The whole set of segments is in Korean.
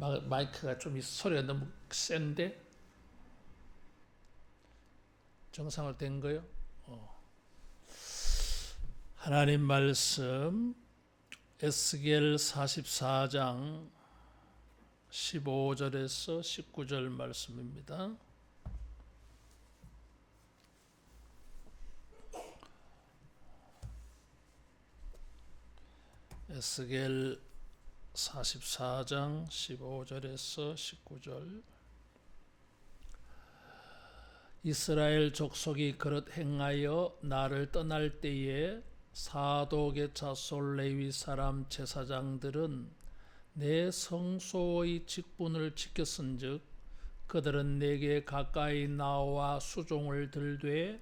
마이크가 좀 소리가 너무 센데 정상으로 된 거요? 하나님 말씀 에스겔 44장 15절에서 19절 말씀입니다. 에스겔 44장 15절에서 19절. 이스라엘 족속이 그릇 행하여 나를 떠날 때에 사독의 자손 레위 사람 제사장들은 내 성소의 직분을 지켰은즉 그들은 내게 가까이 나와 수종을 들되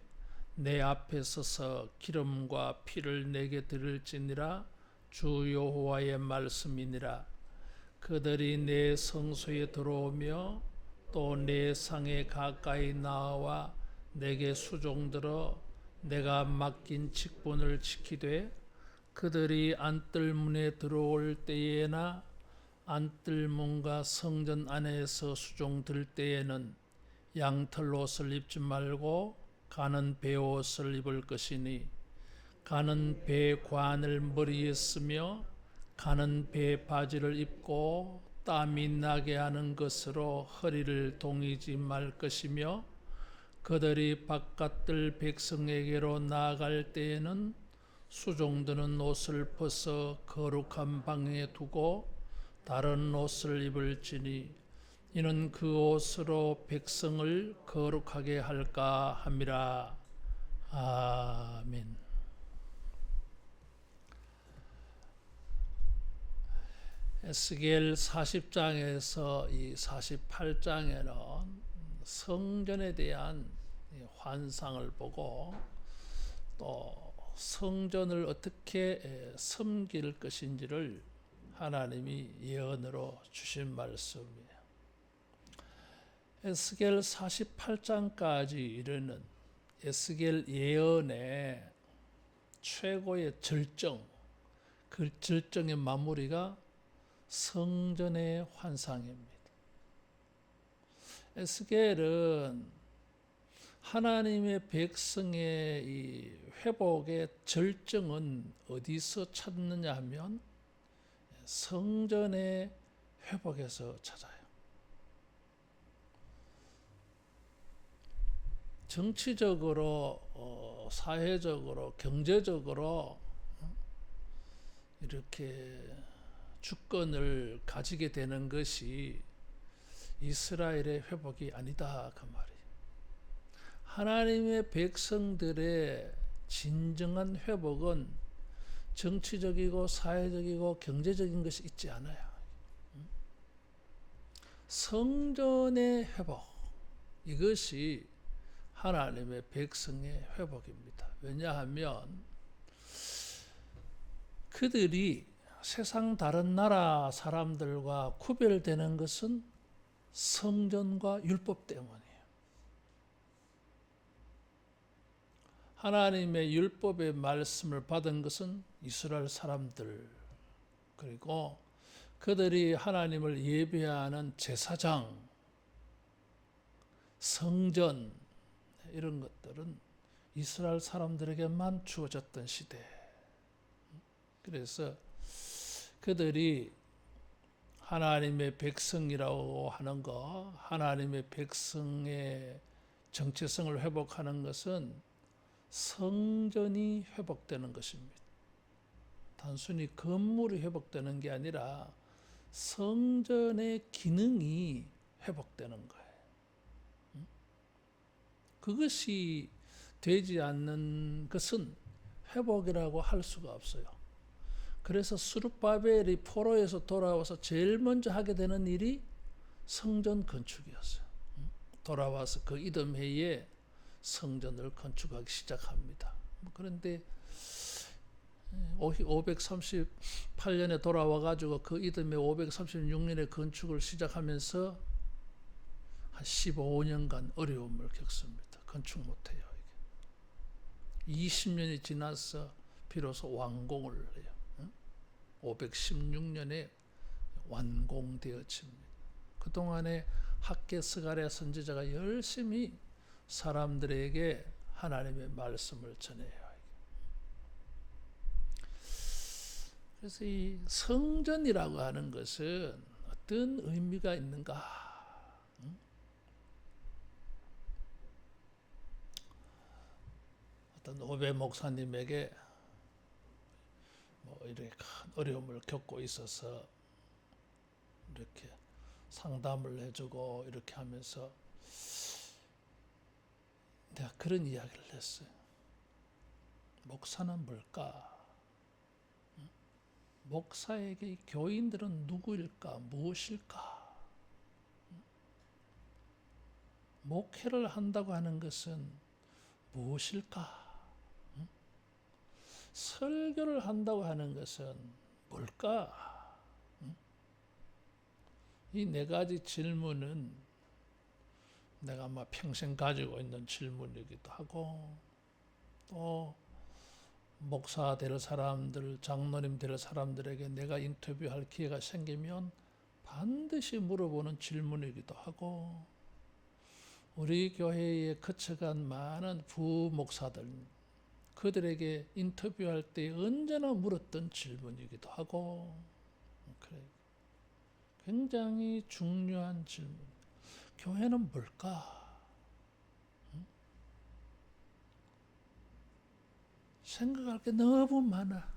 내 앞에 서서 기름과 피를 내게 드릴지니라. 주 여호와의 말씀이니라. 그들이 내 성소에 들어오며 또 내 상에 가까이 나와 내게 수종들어 내가 맡긴 직분을 지키되 그들이 안뜰문에 들어올 때에나 안뜰문과 성전 안에서 수종들 때에는 양털 옷을 입지 말고 가는 베옷을 입을 것이니 가는 배 관을 머리에 쓰며 가는 배 바지를 입고 땀이 나게 하는 것으로 허리를 동이지 말 것이며 그들이 바깥들 백성에게로 나아갈 때에는 수종드는 옷을 벗어 거룩한 방에 두고 다른 옷을 입을지니 이는 그 옷으로 백성을 거룩하게 할까 함이라. 아멘. 에스겔 40장에서 이 48장에는 성전에 대한 환상을 보고 또 성전을 어떻게 섬길 것인지를 하나님이 예언으로 주신 말씀이에요. 에스겔 48장까지 이르는 에스겔 예언의 최고의 절정, 그 절정의 마무리가 성전의 환상입니다. 에스겔은 하나님의 백성의 이 회복의 절정은 어디서 찾느냐 하면 성전의 회복에서 찾아요. 정치적으로, 사회적으로, 경제적으로 이렇게 주권을 가지게 되는 것이 이스라엘의 회복이 아니다 그 말이에요. 하나님의 백성들의 진정한 회복은 정치적이고 사회적이고 경제적인 것이 있지 않아요. 성전의 회복, 이것이 하나님의 백성의 회복입니다. 왜냐하면 그들이 세상 다른 나라 사람들과 구별되는 것은 성전과 율법 때문이에요. 하나님의 율법의 말씀을 받은 것은 이스라엘 사람들, 그리고 그들이 하나님을 예배하는 제사장, 성전, 이런 것들은 이스라엘 사람들에게만 주어졌던 시대. 그래서 그들이 하나님의 백성이라고 하는 것, 하나님의 백성의 정체성을 회복하는 것은 성전이 회복되는 것입니다. 단순히 건물이 회복되는 게 아니라 성전의 기능이 회복되는 거예요. 그것이 되지 않는 것은 회복이라고 할 수가 없어요. 그래서 스룹바벨이 포로에서 돌아와서 제일 먼저 하게 되는 일이 성전 건축이었어요. 돌아와서 그 이듬 해에 성전을 건축하기 시작합니다. 그런데 538년에 돌아와가지고 그 이듬해 536년에 건축을 시작하면서 한 15년간 어려움을 겪습니다. 건축 못해요. 20년이 지나서 비로소 완공을 해요. 516년에 완공되어집니다. 그동안에 학개 스가랴 선지자가 열심히 사람들에게 하나님의 말씀을 전해요. 그래서 이 성전이라고 하는 것은 어떤 의미가 있는가? 어떤 오배 목사님에게 뭐 이렇게 큰 어려움을 겪고 있어서 이렇게 상담을 해주고 이렇게 하면서 내가 그런 이야기를 했어요. 목사는 뭘까? 목사에게 교인들은 누구일까? 무엇일까? 목회를 한다고 하는 것은 무엇일까? 설교를 한다고 하는 것은 뭘까? 이 네 가지 질문은 내가 아마 평생 가지고 있는 질문이기도 하고, 또 목사 될 사람들, 장로님 될 사람들에게 내가 인터뷰할 기회가 생기면 반드시 물어보는 질문이기도 하고, 우리 교회에 거쳐간 많은 부목사들, 그들에게 인터뷰할 때 언제나 물었던 질문이기도 하고, 그래. 굉장히 중요한 질문. 교회는 뭘까? 생각할 게 너무 많아.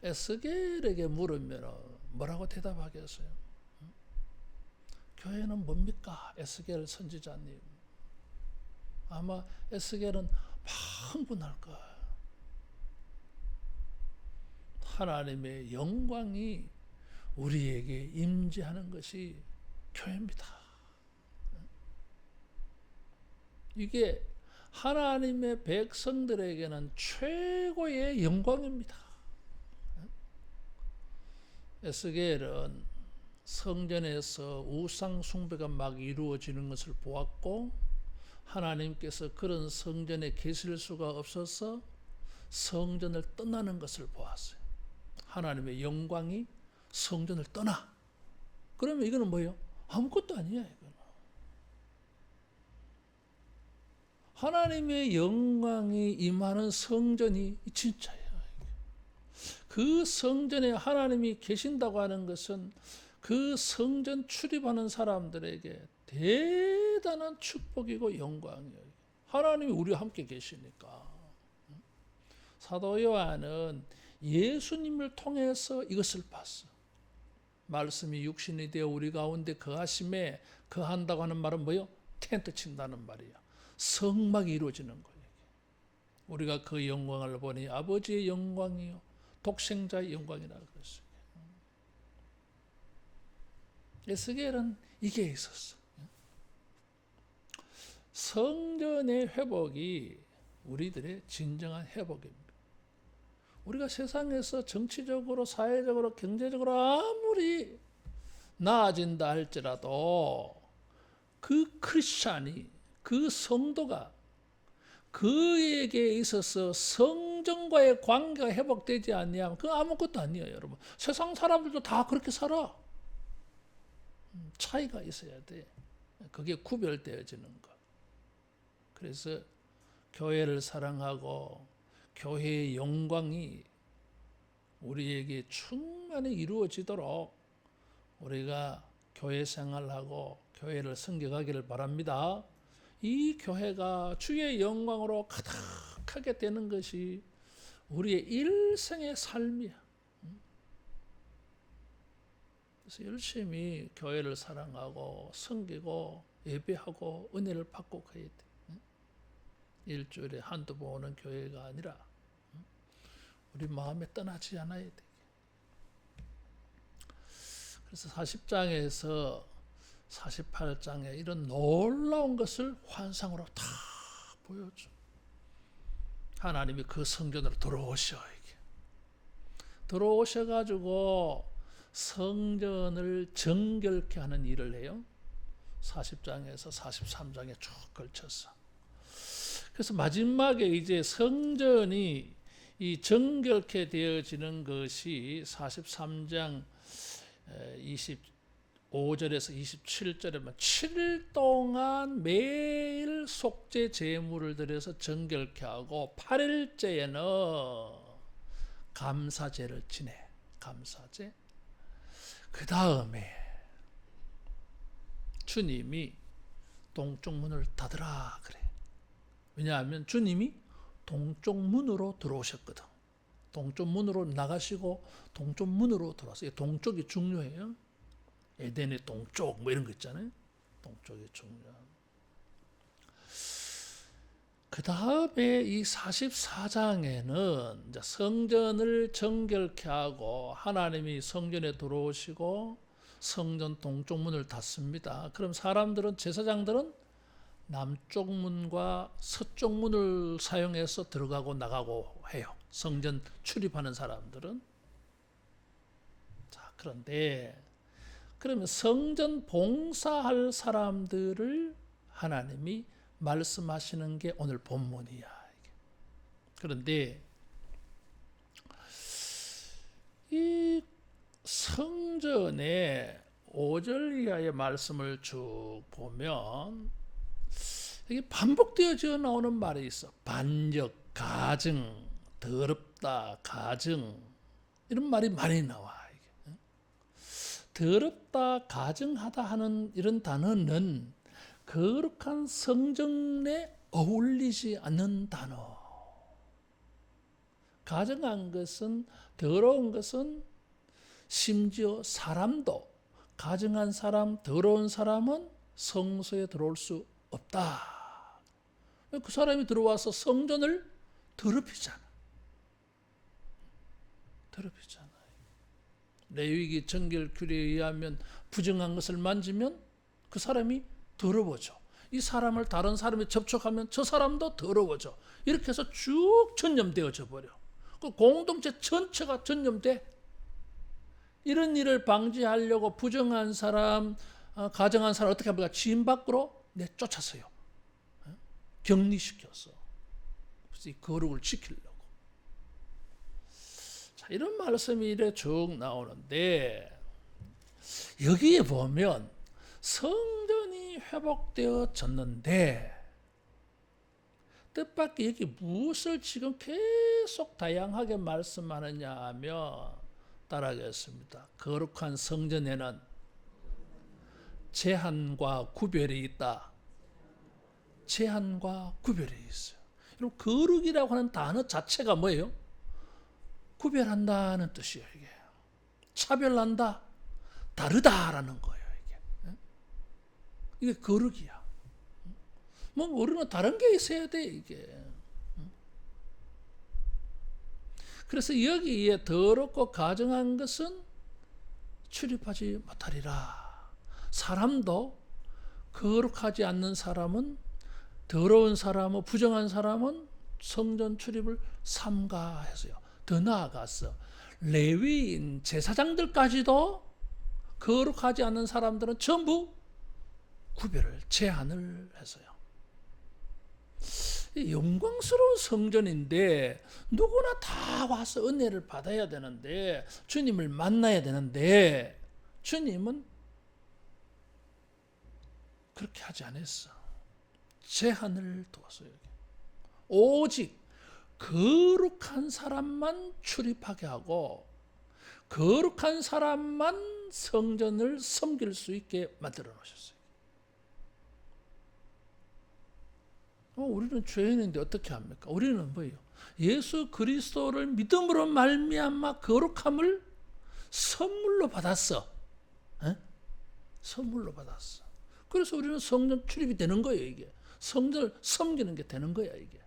에스겔에게 물으면 뭐라고 대답하겠어요? 교회는 뭡니까? 에스겔 선지자님. 아마 에스겔은 흥분할 거야. 하나님의 영광이 우리에게 임재하는 것이 교회입니다. 이게 하나님의 백성들에게는 최고의 영광입니다. 에스겔은 성전에서 우상 숭배가 막 이루어지는 것을 보았고, 하나님께서 그런 성전에 계실 수가 없어서 성전을 떠나는 것을 보았어요. 하나님의 영광이 성전을 떠나. 그러면 이거는 뭐예요? 아무것도 아니야. 이거는. 하나님의 영광이 임하는 성전이 진짜예요. 그 성전에 하나님이 계신다고 하는 것은 그 성전 출입하는 사람들에게 대단한 축복이고 영광이에요. 하나님이 우리와 함께 계시니까. 사도 요한은 예수님을 통해서 이것을 봤어. 말씀이 육신이 되어 우리 가운데 거하심에, 거한다고 하는 말은 뭐예요? 텐트 친다는 말이야. 성막이 이루어지는 거예요. 우리가 그 영광을 보니 아버지의 영광이요 독생자의 영광이라고 그랬어요. 에스겔은 이게 있었어. 성전의 회복이 우리들의 진정한 회복입니다. 우리가 세상에서 정치적으로, 사회적으로, 경제적으로 아무리 나아진다 할지라도 그 크리스찬이, 그 성도가 그에게 있어서 성전과의 관계가 회복되지 않냐면 그건 아무것도 아니에요, 여러분. 세상 사람들도 다 그렇게 살아. 차이가 있어야 돼. 그게 구별되어지는 것. 그래서 교회를 사랑하고 교회의 영광이 우리에게 충만히 이루어지도록 우리가 교회 생활하고 교회를 섬겨가기를 바랍니다. 이 교회가 주의 영광으로 가득하게 되는 것이 우리의 일생의 삶이야. 그래서 열심히 교회를 사랑하고 섬기고 예배하고 은혜를 받고 가야 돼. 일주일에 한두 번 오는 교회가 아니라 우리 마음에 떠나지 않아야 돼. 그래서 40장에서 48장에 이런 놀라운 것을 환상으로 다 보여줘. 하나님이 그 성전으로 들어오셔. 들어오셔가지고 성전을 정결케 하는 일을 해요. 40장에서 43장에 쭉 걸쳐서. 그래서 마지막에 이제 성전이 이 정결케 되어지는 것이 43장 25절에서 27절에만 7일 동안 매일 속죄 제물을 드려서 정결케 하고 8일째에는 감사제를 지내. 감사제. 그 다음에 주님이 동쪽 문을 닫으라 그래. 왜냐하면 주님이 동쪽 문으로 들어오셨거든. 동쪽 문으로 나가시고 동쪽 문으로 들어왔어요. 동쪽이 중요해요. 에덴의 동쪽 뭐 이런 거 있잖아요. 동쪽이 중요한. 그 다음에 이 44장에는 이제 성전을 정결케 하고 하나님이 성전에 들어오시고 성전 동쪽 문을 닫습니다. 그럼 사람들은 제사장들은 남쪽 문과 서쪽 문을 사용해서 들어가고 나가고 해요. 성전 출입하는 사람들은. 자, 그런데 그러면 성전 봉사할 사람들을 하나님이 말씀하시는 게 오늘 본문이야. 그런데 이 성전의 5절 이하의 말씀을 쭉 보면 이게 반복되어져 나오는 말이 있어. 반역, 가증, 더럽다, 가증 이런 말이 많이 나와. 더럽다, 가증하다 하는 이런 단어는 거룩한 성전에 어울리지 않는 단어. 가증한 것은, 더러운 것은 심지어 사람도, 가증한 사람, 더러운 사람은 성소에 들어올 수 없다. 그 사람이 들어와서 성전을 더럽히잖아. 더럽히잖아. 레위기 정결 규례에 의하면 부정한 것을 만지면 그 사람이 더러워져. 이 사람을 다른 사람이 접촉하면 저 사람도 더러워져. 이렇게 해서 쭉 전염되어져 버려. 그 공동체 전체가 전염돼. 이런 일을 방지하려고 부정한 사람, 가정한 사람 어떻게 합니까? 지인 밖으로 내쫓았어요. 격리시켰어. 그래서 이 거룩을 지키려고. 자, 이런 말씀이 이래 쭉 나오는데 여기에 보면 성전이 회복되어졌는데 뜻밖의 여기 무엇을 지금 계속 다양하게 말씀하느냐 하면 따라하겠습니다. 거룩한 성전에는 제한과 구별이 있다. 제한과 구별이 있어요. 여러분, 거룩이라고 하는 단어 자체가 뭐예요? 구별한다는 뜻이에요. 이게 차별한다, 다르다라는 거예요. 이게 거룩이야. 뭐 우리는 다른 게 있어야 돼 이게. 그래서 여기에 더럽고 가증한 것은 출입하지 못하리라. 사람도 거룩하지 않는 사람은, 더러운 사람은, 부정한 사람은 성전 출입을 삼가해서요. 더 나아가서 레위인 제사장들까지도 거룩하지 않는 사람들은 전부 구별을, 제한을 해서요. 영광스러운 성전인데 누구나 다 와서 은혜를 받아야 되는데, 주님을 만나야 되는데 주님은 그렇게 하지 않았어. 제한을 두었어요. 오직 거룩한 사람만 출입하게 하고 거룩한 사람만 성전을 섬길 수 있게 만들어 놓으셨어요. 우리는 죄인인데 어떻게 합니까? 우리는 뭐예요? 예수 그리스도를 믿음으로 말미암아 거룩함을 선물로 받았어. 에? 선물로 받았어. 그래서 우리는 성전 출입이 되는 거예요. 이게 성전을 섬기는 게 되는 거야. 이게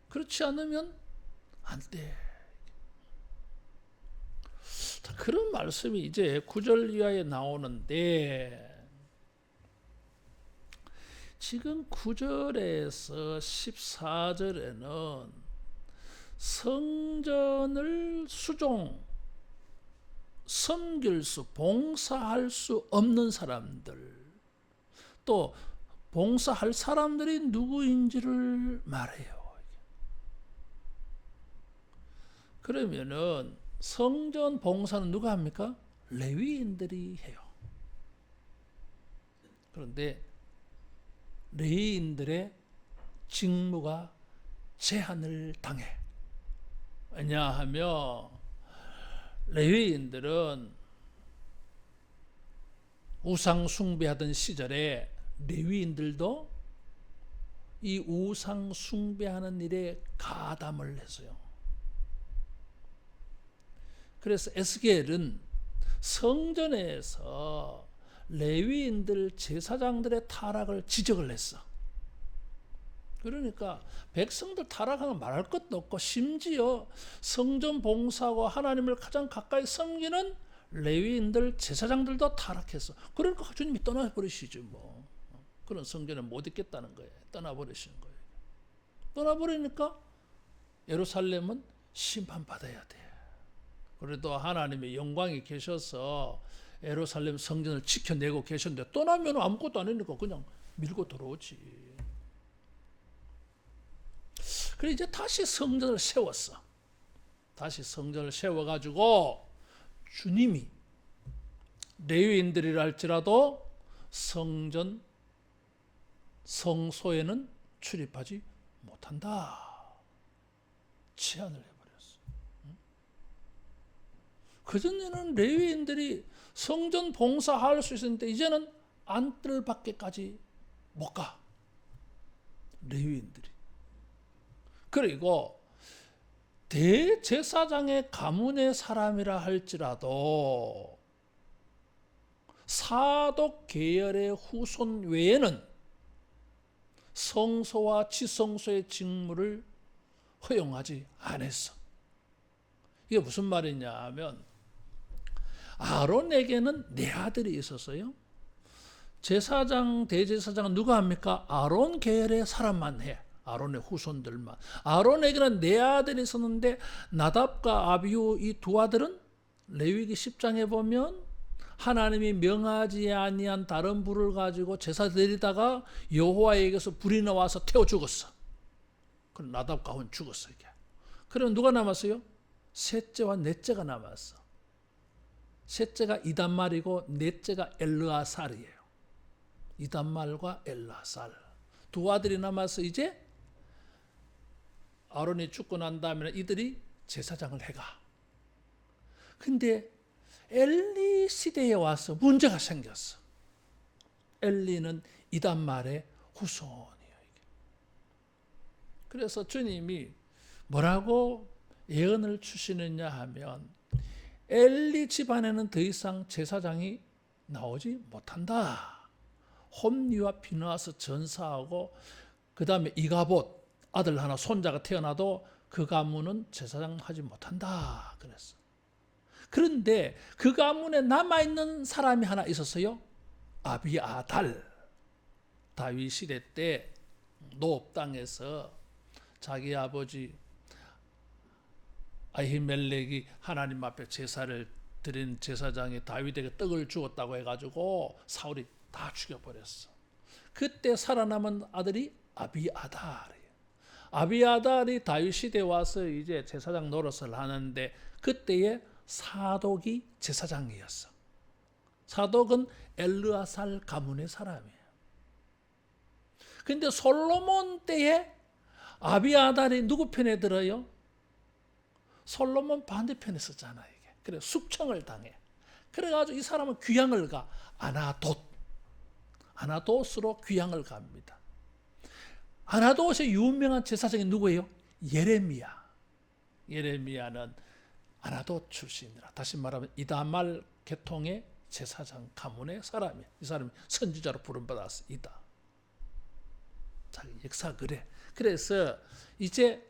그렇지 않으면 안 돼. 자, 그런 말씀이 이제 9절 이하에 나오는데, 지금 9절에서 14절에는 성전을 섬길 수, 봉사할 수 없는 사람들, 또 봉사할 사람들이 누구인지를 말해요. 그러면은 성전 봉사는 누가 합니까? 레위인들이 해요. 그런데 레위인들의 직무가 제한을 당해. 왜냐하면 레위인들은 우상 숭배하던 시절에 레위인들도 이 우상 숭배하는 일에 가담을 했어요. 그래서 에스겔은 성전에서 레위인들 제사장들의 타락을 지적을 했어. 그러니까 백성들 타락하면 말할 것도 없고, 심지어 성전 봉사하고 하나님을 가장 가까이 섬기는 레위인들 제사장들도 타락했어. 그러니까 주님이 떠나버리시죠. 뭐 그런 성전에 못 있겠다는 거예요. 떠나버리시는 거예요. 떠나버리니까 예루살렘은 심판받아야 돼. 그래도 하나님의 영광이 계셔서 예루살렘 성전을 지켜내고 계셨는데, 떠나면 아무것도 안 하니까 그냥 밀고 들어오지. 그래 이제 다시 성전을 세웠어. 다시 성전을 세워가지고 주님이 레위인들이라 할지라도 성전 성소에는 출입하지 못한다. 제한을 해버렸어. 그전에는 레위인들이 성전 봉사할 수 있었는데 이제는 안뜰 밖에까지 못 가. 레위인들이. 그리고 대제사장의 가문의 사람이라 할지라도 사독 계열의 후손 외에는 성소와 지성소의 직무를 허용하지 않았어. 이게 무슨 말이냐 하면, 아론에게는 네 아들이 있었어요. 제사장, 대제사장은 누가 합니까? 아론 계열의 사람만 해. 아론의 후손들만. 아론에게는 네 아들이 있었는데 나답과 아비후 이 두 아들은 레위기 10장에 보면 하나님이 명하지 아니한 다른 불을 가지고 제사 드리다가 여호와에게서 불이 나와서 태워 죽었어. 그럼 나답과 아비후는 죽었어. 이게. 그럼 누가 남았어요? 셋째와 넷째가 남았어. 셋째가 이단말이고 넷째가 엘르아살이에요. 이단말과 엘르아살 두 아들이 남아서 이제 아론이 죽고 난 다음에 이들이 제사장을 해가. 근데 엘리 시대에 와서 문제가 생겼어. 엘리는 이단말의 후손이에요. 그래서 주님이 뭐라고 예언을 주시느냐 하면, 엘리 집안에는 더 이상 제사장이 나오지 못한다. 홈리와 비느하스 전사하고 그 다음에 이가봇 아들 하나 손자가 태어나도 그 가문은 제사장 하지 못한다 그랬어. 그런데 그 가문에 남아있는 사람이 하나 있었어요. 아비아달. 다윗 시대 때 노업 땅에서 자기 아버지 아히멜렉이 하나님 앞에 제사를 드린 제사장이 다윗에게 떡을 주었다고 해가지고 사울이 다 죽여버렸어. 그때 살아남은 아들이 아비아달이에요. 아비아달이 다윗 시대에 와서 이제 제사장 노릇을 하는데, 그때의 사독이 제사장이었어. 사독은 엘르아살 가문의 사람이에요. 근데 솔로몬 때에 아비아달이 누구 편에 들어요? 솔로몬 반대편에 썼잖아 이게. 그래 숙청을 당해. 그래가지고 이 사람은 귀향을 가. 아나돗으로 귀향을 갑니다. 아나돗의 유명한 제사장이 누구예요? 예레미야. 예레미야는 아나돗 출신이라. 다시 말하면 이다말 계통의 제사장 가문의 사람이야. 이 사람이 선지자로 부름받았어. 이다. 자, 역사 그래. 그래서 이제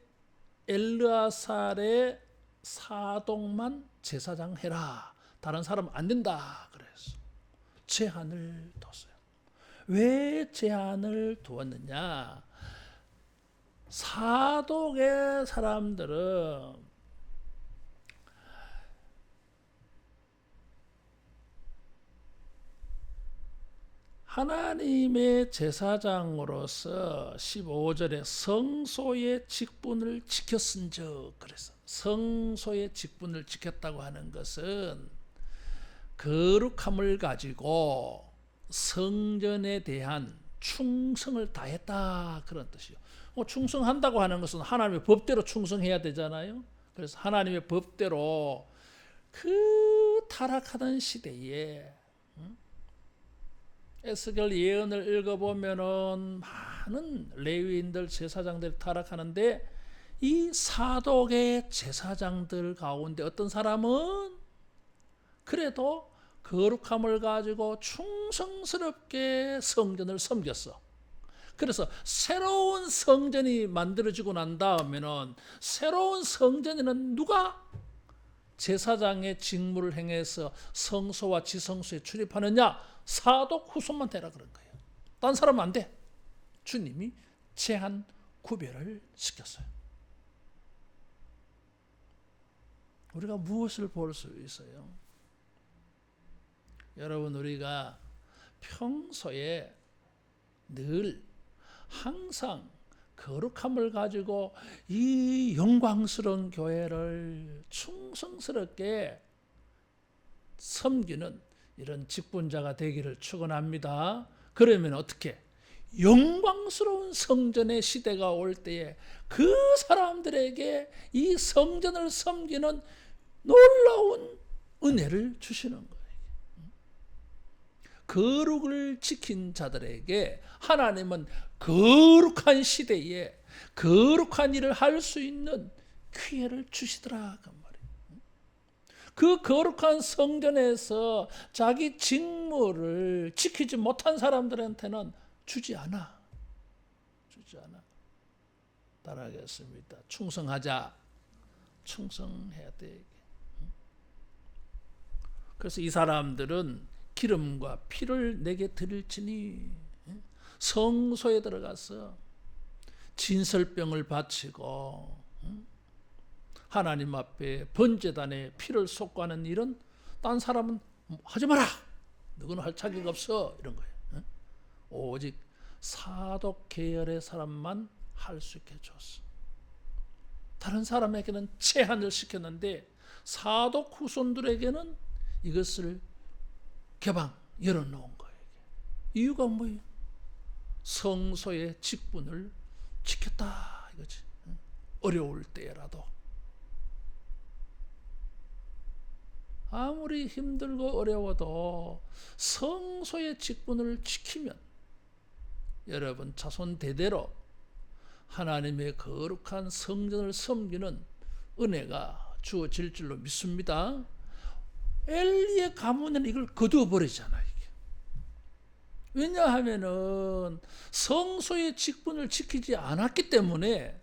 엘르아살의 사독만 제사장 해라. 다른 사람은 안 된다. 그래서 제한을 뒀어요. 왜 제한을 두었느냐? 사독의 사람들은 하나님의 제사장으로서 15절에 성소의 직분을 지켰은즉, 그래서 성소의 직분을 지켰다고 하는 것은 거룩함을 가지고 성전에 대한 충성을 다했다, 그런 뜻이요. 충성한다고 하는 것은 하나님의 법대로 충성해야 되잖아요. 그래서 하나님의 법대로 그 타락하던 시대에 에스겔 예언을 읽어보면은 많은 레위인들, 제사장들이 타락하는데 이 사독의 제사장들 가운데 어떤 사람은 그래도 거룩함을 가지고 충성스럽게 성전을 섬겼어. 그래서 새로운 성전이 만들어지고 난 다음에는 새로운 성전에는 누가 제사장의 직무를 행해서 성소와 지성소에 출입하느냐? 사독 후손만 되라 그런 거예요. 딴 사람은 안 돼. 주님이 제한 구별을 시켰어요. 우리가 무엇을 볼 수 있어요? 여러분, 우리가 평소에 늘 항상 거룩함을 가지고 이 영광스러운 교회를 충성스럽게 섬기는 이런 직분자가 되기를 축원합니다. 그러면 어떻게? 영광스러운 성전의 시대가 올 때에 그 사람들에게 이 성전을 섬기는 놀라운 은혜를 주시는 거예요. 거룩을 지킨 자들에게 하나님은 거룩한 시대에 거룩한 일을 할 수 있는 기회를 주시더라 그 말이에요. 그 거룩한 성전에서 자기 직무를 지키지 못한 사람들한테는 주지 않아. 따라하겠습니다. 충성하자. 충성해야 돼. 그래서 이 사람들은 기름과 피를 내게 드릴지니 성소에 들어가서 진설병을 바치고 하나님 앞에 번제단에 피를 쏟고 하는 일은 딴 사람은 하지 마라. 너는 할 자격 없어. 이런 거예요. 오직 사독 계열의 사람만 할 수 있게 줬어. 다른 사람에게는 제한을 시켰는데 사독 후손들에게는 이것을 개방 열어놓은 거예요. 이유가 뭐예요? 성소의 직분을 지켰다 이거지. 어려울 때라도 아무리 힘들고 어려워도 성소의 직분을 지키면 여러분 자손 대대로 하나님의 거룩한 성전을 섬기는 은혜가 주어질 줄로 믿습니다. 엘리의 가문은 이걸 거두어버리잖아요. 왜냐하면은 성소의 직분을 지키지 않았기 때문에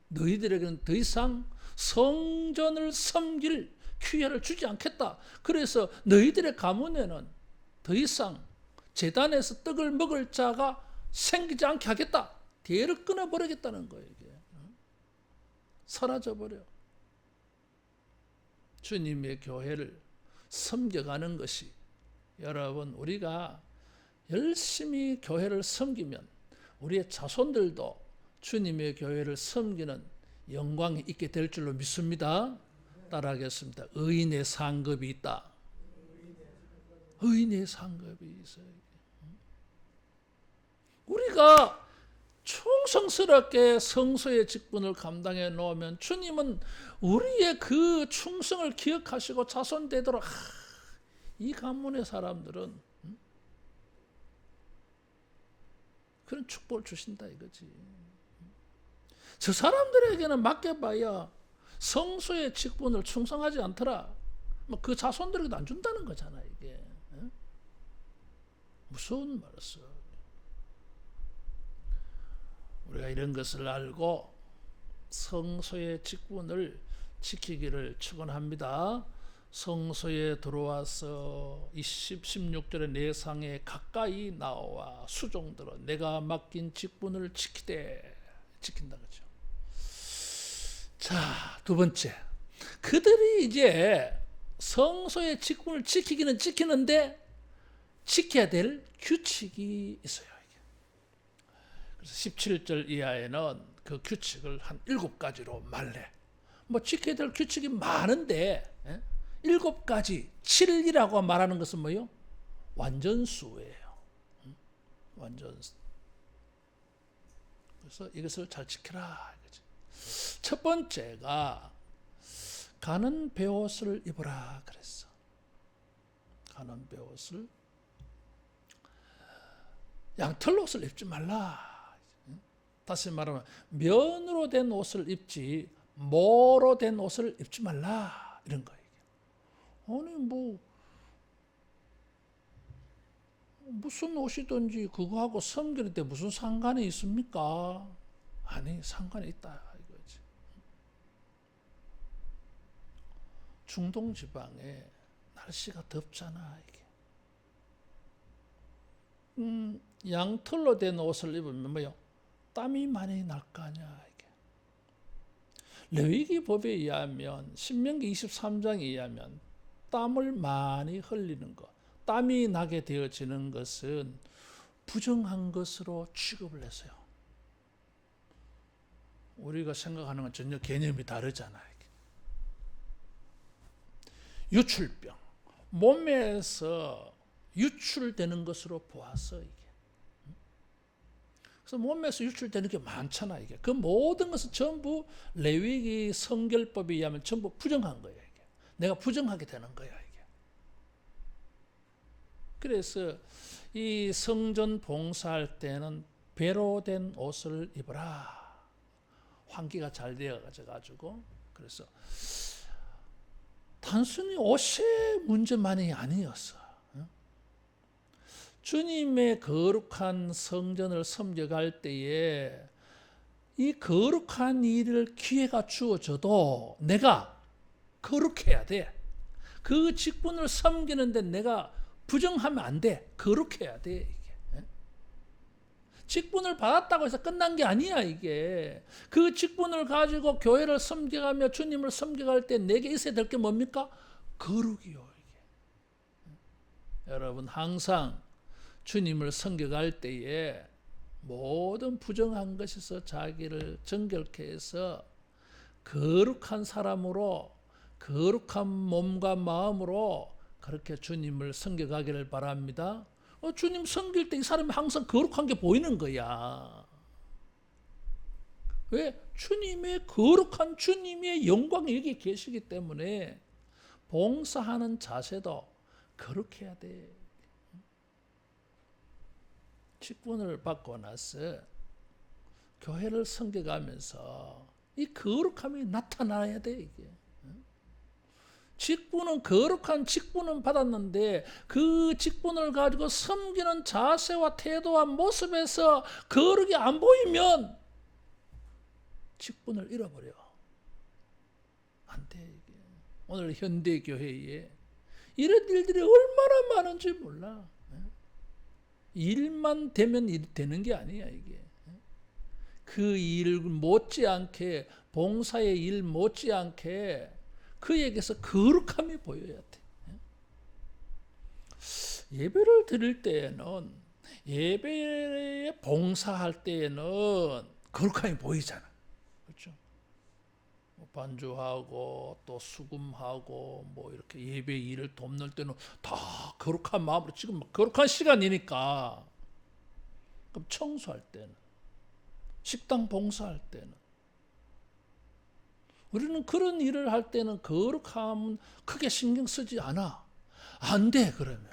너희들에게는 더 이상 성전을 섬길 기회를 주지 않겠다. 그래서 너희들의 가문에는 더 이상 제단에서 떡을 먹을 자가 생기지 않게 하겠다. 대를 끊어버리겠다는 거예요. 이게. 사라져버려. 주님의 교회를 섬겨가는 것이 여러분 우리가 열심히 교회를 섬기면 우리의 자손들도 주님의 교회를 섬기는 영광이 있게 될 줄로 믿습니다. 따라하겠습니다. 의인의 상급이 있다. 의인의 상급이 있어요. 우리가 충성스럽게 성소의 직분을 감당해 놓으면 주님은 우리의 그 충성을 기억하시고 자손되도록 이 가문의 사람들은 그런 축복을 주신다 이거지. 저 사람들에게는 맡겨봐야 성소의 직분을 충성하지 않더라. 그 자손들에게도 안 준다는 거잖아 이게. 무서운 말이었어. 우리가 이런 것을 알고 성소의 직분을 지키기를 축원합니다. 성소에 들어와서 16절의 내상에 가까이 나와 수종들어 내가 맡긴 직분을 지킨다 그죠. 자, 두 번째. 그들이 이제 성소의 직분을 지키기는 지키는데 지켜야 될 규칙이 있어요. 그래서 17절 이하에는 그 규칙을 한 7가지로 말해. 뭐 지켜야 될 규칙이 많은데 7가지 7이라고 말하는 것은 뭐예요? 완전수예요. 완전수. 그래서 이것을 잘 지켜라 이거지. 첫 번째가 가는 베옷을 입어라 그랬어. 가는 베옷을, 양털 옷을 입지 말라. 다시 말하면 면으로 된 옷을 입지 모로 된 옷을 입지 말라 이런 거예요. 아니 무슨 옷이든지 그거하고 성결일 때 무슨 상관이 있습니까? 아니, 상관이 있다 이거지. 중동 지방에 날씨가 덥잖아 이게. 양털로 된 옷을 입으면 뭐요? 땀이 많이 날 거 아니야 이게. 레위기 법에 의하면, 신명기 23장에 의하면 땀을 많이 흘리는 것, 땀이 나게 되어지는 것은 부정한 것으로 취급을 했어요. 우리가 생각하는 건 전혀 개념이 다르잖아요. 유출병, 몸에서 유출되는 것으로 보았어 이게. 그래서 몸에서 유출되는 게 많잖아 이게. 그 모든 것은 전부 레위기 성결법에 의하면 전부 부정한 거예요 이게. 내가 부정하게 되는 거야 이게. 그래서 이 성전 봉사할 때는 배로 된 옷을 입어라. 환기가 잘 되어 가지고. 그래서 단순히 옷의 문제만이 아니었어. 주님의 거룩한 성전을 섬겨갈 때에 이 거룩한 일을 기회가 주어져도 내가 거룩해야 돼. 그 직분을 섬기는데 내가 부정하면 안 돼. 거룩해야 돼 이게. 직분을 받았다고 해서 끝난 게 아니야 이게. 그 직분을 가지고 교회를 섬겨가며 주님을 섬겨갈 때 내게 있어야 될 게 뭡니까? 거룩이요 이게. 여러분 항상 주님을 섬겨갈 때에 모든 부정한 것에서 자기를 정결케 해서 거룩한 사람으로, 거룩한 몸과 마음으로 그렇게 주님을 섬겨가기를 바랍니다. 주님 섬길 때 이 사람이 항상 거룩한 게 보이는 거야. 왜? 주님의 거룩한 주님의 영광이 여기 계시기 때문에 봉사하는 자세도 거룩해야 돼. 직분을 받고 나서 교회를 섬겨가면서 이 거룩함이 나타나야 돼 이게. 직분은, 거룩한 직분은 받았는데 그 직분을 가지고 섬기는 자세와 태도와 모습에서 거룩이 안 보이면 직분을 잃어버려. 안 돼 이게. 오늘 현대 교회에 이런 일들이 얼마나 많은지 몰라. 일만 되면 되는 게 아니야 이게. 그 일 못지않게, 봉사의 일 못지않게 그에게서 거룩함이 보여야 돼. 예배를 드릴 때에는, 예배에 봉사할 때에는 거룩함이 보이잖아. 그렇죠? 반주하고 또 수금하고 뭐 이렇게 예배 일을 돕는 때는 다 거룩한 마음으로, 지금 거룩한 시간이니까. 그럼 청소할 때는, 식당 봉사할 때는, 우리는 그런 일을 할 때는 거룩함은 크게 신경 쓰지 않아. 안 돼 그러면.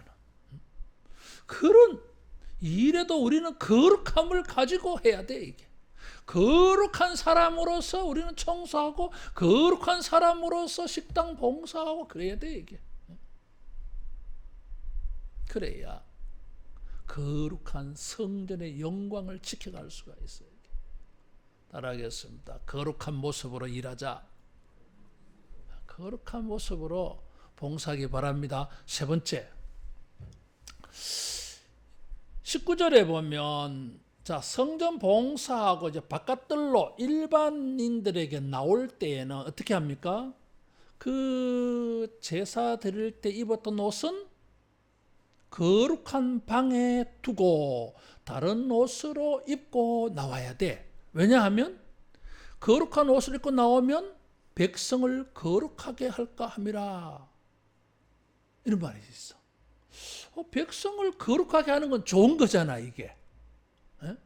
그런 일에도 우리는 거룩함을 가지고 해야 돼 이게. 거룩한 사람으로서 우리는 청소하고, 거룩한 사람으로서 식당 봉사하고 그래야 돼 이게. 그래야 거룩한 성전의 영광을 지켜갈 수가 있어요. 따라하겠습니다. 거룩한 모습으로 일하자. 거룩한 모습으로 봉사하기 바랍니다. 세 번째, 19절에 보면, 자, 성전 봉사하고 이제 바깥들로 일반인들에게 나올 때에는 어떻게 합니까? 그 제사 드릴 때 입었던 옷은 거룩한 방에 두고 다른 옷으로 입고 나와야 돼. 왜냐하면 거룩한 옷을 입고 나오면 백성을 거룩하게 할까 함이라. 이런 말이 있어. 백성을 거룩하게 하는 건 좋은 거잖아, 이게. 에?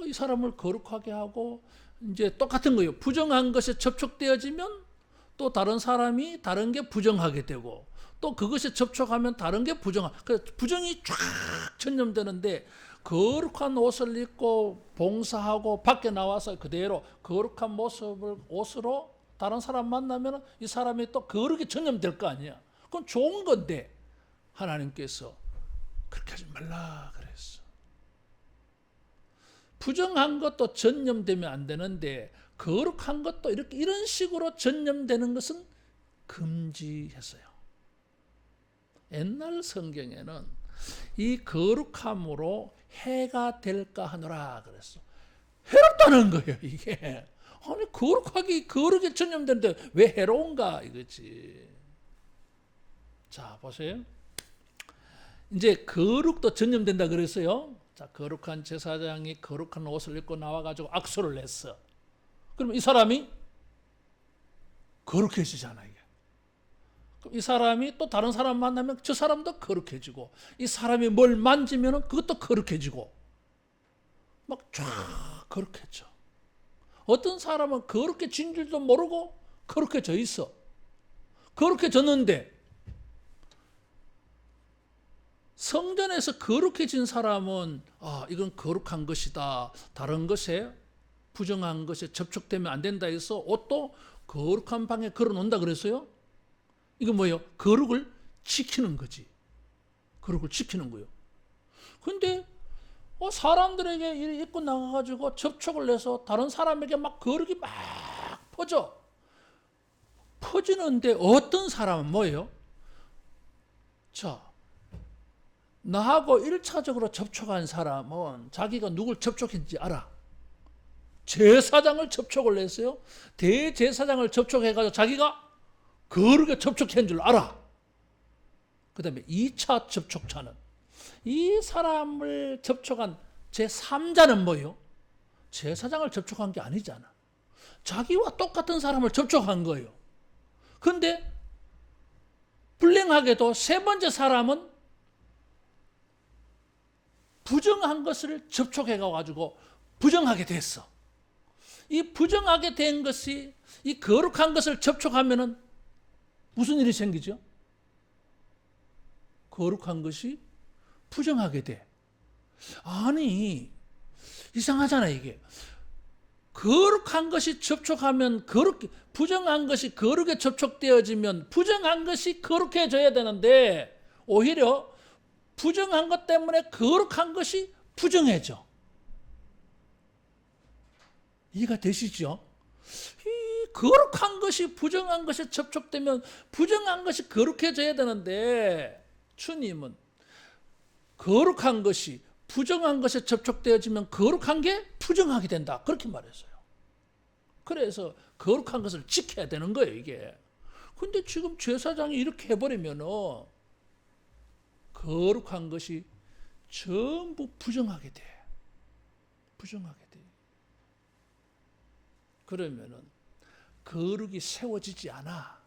이 사람을 거룩하게 하고, 이제 똑같은 거예요. 부정한 것에 접촉되어지면 또 다른 사람이 다른 게 부정하게 되고, 또 그것에 접촉하면 다른 게 부정이 쫙 전염되는데, 거룩한 옷을 입고 봉사하고 밖에 나와서 그대로 거룩한 모습을 옷으로 다른 사람 만나면 이 사람이 또 거룩이 전염될 거 아니야. 그건 좋은 건데 하나님께서 그렇게 하지 말라 그랬어. 부정한 것도 전염되면 안 되는데 거룩한 것도 이런 식으로 전염되는 것은 금지했어요. 옛날 성경에는 이 거룩함으로 해가 될까 하노라 그랬어. 해롭다는 거예요, 이게. 아니, 거룩하게 전염되는데 왜 해로운가 이거지. 자, 보세요. 이제 거룩도 전염된다 그랬어요. 자, 거룩한 제사장이 거룩한 옷을 입고 나와가지고 악수를 냈어. 그러면 이 사람이 거룩해지잖아, 이게. 그럼 이 사람이 또 다른 사람 만나면 저 사람도 거룩해지고, 이 사람이 뭘 만지면 그것도 거룩해지고, 막 쫙 거룩해져. 어떤 사람은 거룩해진 줄도 모르고 거룩해져 있어. 거룩해졌는데 성전에서 거룩해진 사람은 이건 거룩한 것이다. 다른 것에 부정한 것에 접촉되면 안 된다 해서 옷도 거룩한 방에 걸어놓는다 그랬어요. 이거 뭐예요? 거룩을 지키는 거지. 거룩을 지키는 거예요. 근데 사람들에게 입고 나가가지고 접촉을 해서 다른 사람에게 막 거룩이 막 퍼져. 퍼지는데 어떤 사람은 뭐예요? 자, 나하고 1차적으로 접촉한 사람은 자기가 누굴 접촉했는지 알아. 제사장을 접촉을 했어요. 대제사장을 접촉해가지고 자기가 거룩에 접촉한 줄 알아. 그 다음에 2차 접촉자는 이 사람을 접촉한 제3자는 뭐예요? 제사장을 접촉한 게 아니잖아. 자기와 똑같은 사람을 접촉한 거예요. 근데 불행하게도 세 번째 사람은 부정한 것을 접촉해가지고 부정하게 됐어. 이 부정하게 된 것이 이 거룩한 것을 접촉하면은 무슨 일이 생기죠? 거룩한 것이 부정하게 돼. 아니, 이상하잖아, 이게. 거룩한 것이 접촉하면 부정한 것이 거룩에 접촉되어지면 부정한 것이 거룩해져야 되는데 오히려 부정한 것 때문에 거룩한 것이 부정해져. 이해가 되시죠? 이 거룩한 것이 부정한 것에 접촉되면 부정한 것이 거룩해져야 되는데 주님은 거룩한 것이 부정한 것에 접촉되어지면 거룩한 게 부정하게 된다. 그렇게 말했어요. 그래서 거룩한 것을 지켜야 되는 거예요, 이게. 근데 지금 제사장이 이렇게 해버리면은 거룩한 것이 전부 부정하게 돼. 부정하게 돼. 그러면은 거룩이 세워지지 않아.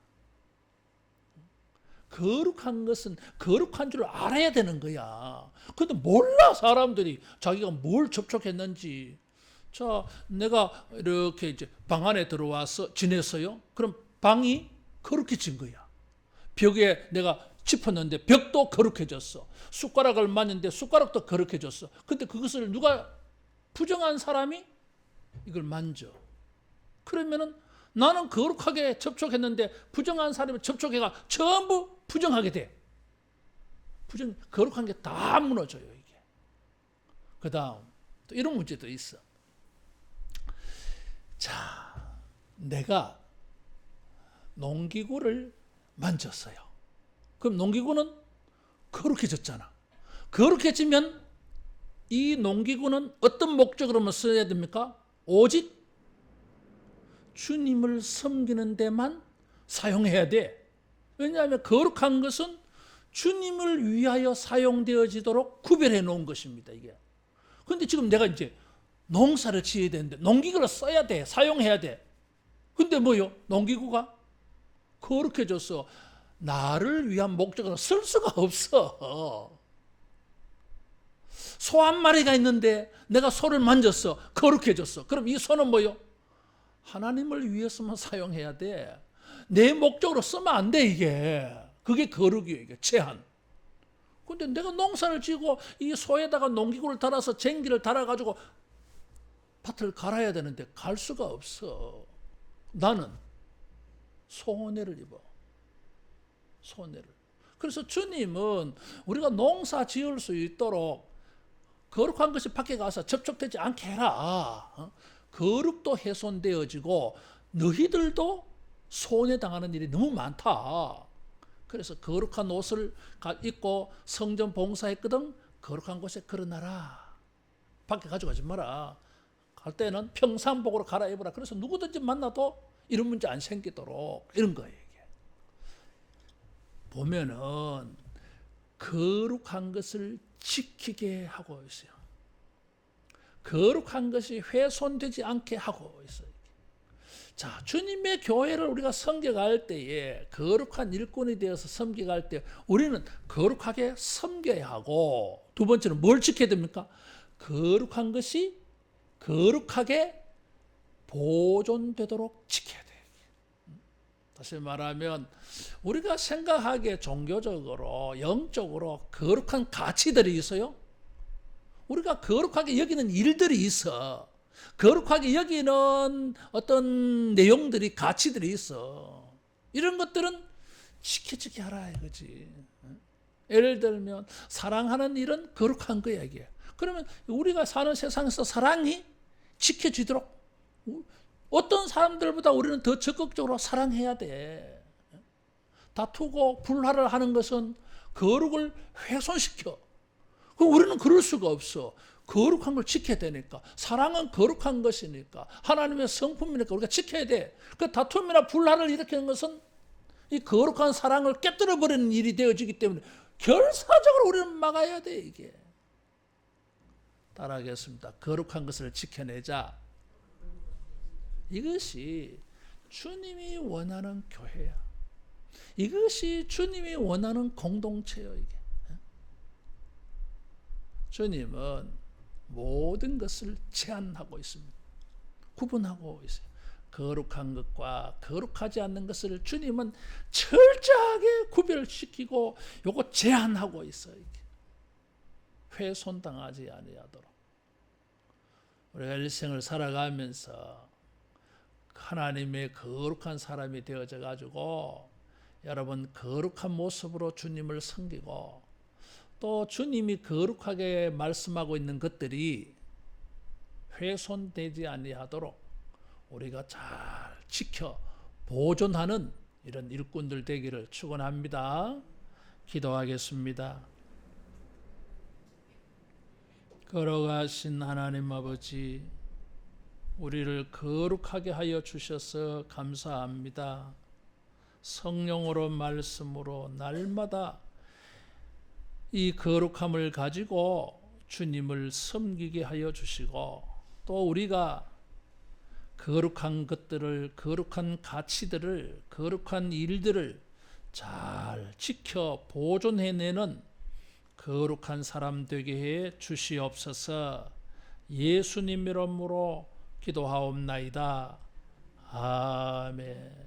거룩한 것은 거룩한 줄 알아야 되는 거야. 근데 몰라, 사람들이. 자기가 뭘 접촉했는지. 자, 내가 이렇게 이제 방 안에 들어와서 지냈어요. 그럼 방이 거룩해진 거야. 벽에 내가 짚었는데 벽도 거룩해졌어. 숟가락을 만졌는데 숟가락도 거룩해졌어. 근데 그것을 누가 부정한 사람이 이걸 만져. 그러면은 나는 거룩하게 접촉했는데 부정한 사람이 접촉해가 전부 부정하게 돼. 거룩한 게 다 무너져요, 이게. 그 다음 또 이런 문제도 있어. 자, 내가 농기구를 만졌어요. 그럼 농기구는 거룩해졌잖아. 거룩해지면 이 농기구는 어떤 목적으로만 써야 됩니까? 오직 주님을 섬기는 데만 사용해야 돼. 왜냐하면 거룩한 것은 주님을 위하여 사용되어지도록 구별해 놓은 것입니다, 이게. 그런데 지금 내가 이제 농사를 지어야 되는데 농기구를 써야 돼. 사용해야 돼. 근데 뭐요? 농기구가 거룩해졌어. 나를 위한 목적으로 쓸 수가 없어. 소 한 마리가 있는데 내가 소를 만졌어. 거룩해졌어. 그럼 이 소는 뭐요? 하나님을 위해서만 사용해야 돼. 내 목적으로 쓰면 안 돼, 이게. 그게 거룩이에요, 이게. 제한. 근데 내가 농사를 지고 이 소에다가 농기구를 달아서 쟁기를 달아가지고 밭을 갈아야 되는데 갈 수가 없어. 나는 손해를 입어. 손해를. 그래서 주님은 우리가 농사 지을 수 있도록 거룩한 것이 밖에 가서 접촉되지 않게 해라. 거룩도 훼손되어지고 너희들도 손해당하는 일이 너무 많다. 그래서 거룩한 옷을 입고 성전 봉사했거든. 거룩한 곳에 걸어놔라. 밖에 가져가지 마라. 갈 때는 평상복으로 갈아입어라. 그래서 누구든지 만나도 이런 문제 안 생기도록 이런 거예요. 이게. 보면은 거룩한 것을 지키게 하고 있어요. 거룩한 것이 훼손되지 않게 하고 있어요. 자, 주님의 교회를 우리가 섬겨갈 때에 거룩한 일꾼이 되어서 섬겨갈 때 우리는 거룩하게 섬겨야 하고, 두 번째는 뭘 지켜야 됩니까? 거룩한 것이 거룩하게 보존되도록 지켜야 돼요. 다시 말하면 우리가 생각하기에 종교적으로 영적으로 거룩한 가치들이 있어요. 우리가 거룩하게 여기는 일들이 있어. 거룩하게 여기는 어떤 내용들이 가치들이 있어. 이런 것들은 지켜지게 하라 이거지. 예를 들면 사랑하는 일은 거룩한 거야 이게. 그러면 우리가 사는 세상에서 사랑이 지켜지도록 어떤 사람들보다 우리는 더 적극적으로 사랑해야 돼. 다투고 불화를 하는 것은 거룩을 훼손시켜. 우리는 그럴 수가 없어. 거룩한 걸 지켜야 되니까. 사랑은 거룩한 것이니까. 하나님의 성품이니까 우리가 지켜야 돼. 그 다툼이나 불화를 일으키는 것은 이 거룩한 사랑을 깨뜨려 버리는 일이 되어지기 때문에 결사적으로 우리는 막아야 돼 이게. 따라하겠습니다. 거룩한 것을 지켜내자. 이것이 주님이 원하는 교회야. 이것이 주님이 원하는 공동체예요. 이게. 주님은 모든 것을 제한하고 있습니다. 구분하고 있어요. 거룩한 것과 거룩하지 않는 것을 주님은 철저하게 구별시키고 요거 제한하고 있어요. 이게. 훼손당하지 아니하도록. 우리가 일생을 살아가면서 하나님의 거룩한 사람이 되어져 가지고 여러분 거룩한 모습으로 주님을 섬기고 또 주님이 거룩하게 말씀하고 있는 것들이 훼손되지 아니하도록 우리가 잘 지켜 보존하는 이런 일꾼들 되기를 축원합니다. 기도하겠습니다. 걸어가신 하나님 아버지, 우리를 거룩하게 하여 주셔서 감사합니다. 성령으로 말씀으로 날마다 이 거룩함을 가지고 주님을 섬기게 하여 주시고 또 우리가 거룩한 것들을, 거룩한 가치들을, 거룩한 일들을 잘 지켜 보존해내는 거룩한 사람 되게 해 주시옵소서. 예수님 이름으로 기도하옵나이다. 아멘.